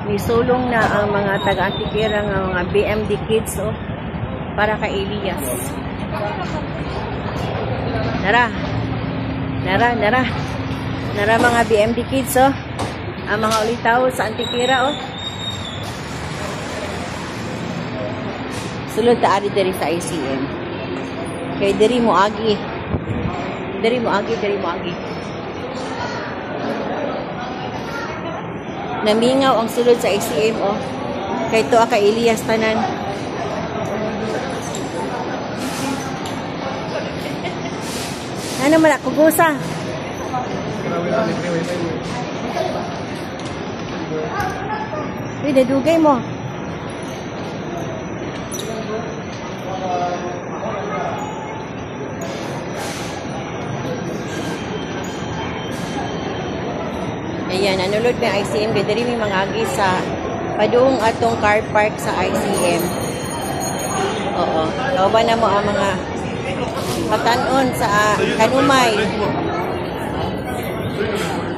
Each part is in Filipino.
Nisulong na ang mga taga-Antikera ng mga BMD kids para kay Elias. Nara mga BMD kids ang mga ulitaw sa Antikera sulod ta ari diri sa ICM kay diri mo agi. Namingaw ang sulod sa ICM kay to kay Elias tanan. Ano man ako gusa? Uy, nadugay mo. Ayan, nanulod ng ICM. Dari may mga agi sa padung atong car park sa ICM. Oo. Kauban na mo ang mga patanon sa Kanumay.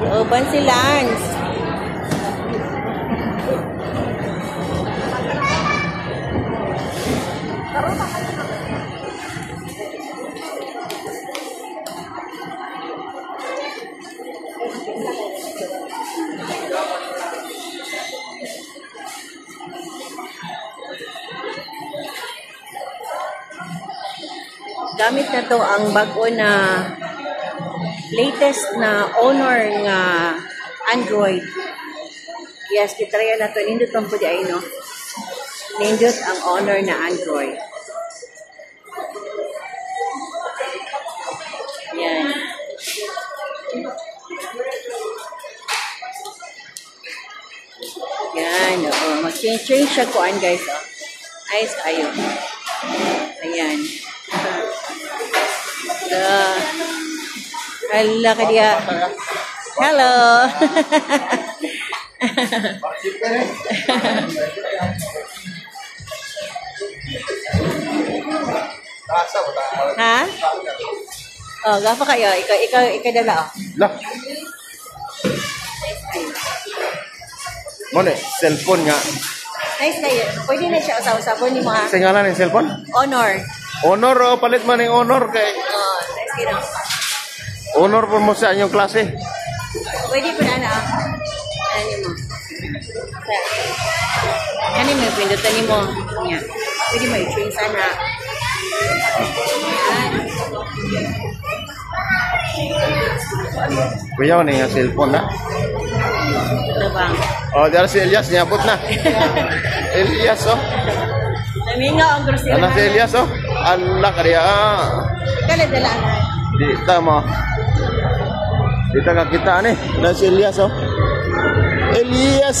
Kauban si Lance. Gamit na to ang bago na latest na Honor nga Android. Yes, kitraya na to. Nindot ang pwede ay no. Nindot ang Honor na Android. Yan. Yan, mag-change siya kuan guys. Ayos kayo. Ayan. Hala ka dia. Hello. Ha? Oh, gapo kayo. Ikaw dala Lah. Mo cellphone nga. Nice kayo. Pwede na siya usap-usapon ni mga Singalan ng cellphone? Honor. Honor palit man ng honor kay. Nice kayo. Honor po mo sa inyong klase. Pwede po na ano mo. Ano mo, pindutan mo. Yan. Pwede mo i-train sana. Kuya, ano yung cellphone na? Ito bang? Diyan si Elias, niabot na. Elias, Namingaw ang grosero. Ano si Elias, Allah ka diya. Kala-dala na. Dita mo. Dita ka kita, si Elias, Elias.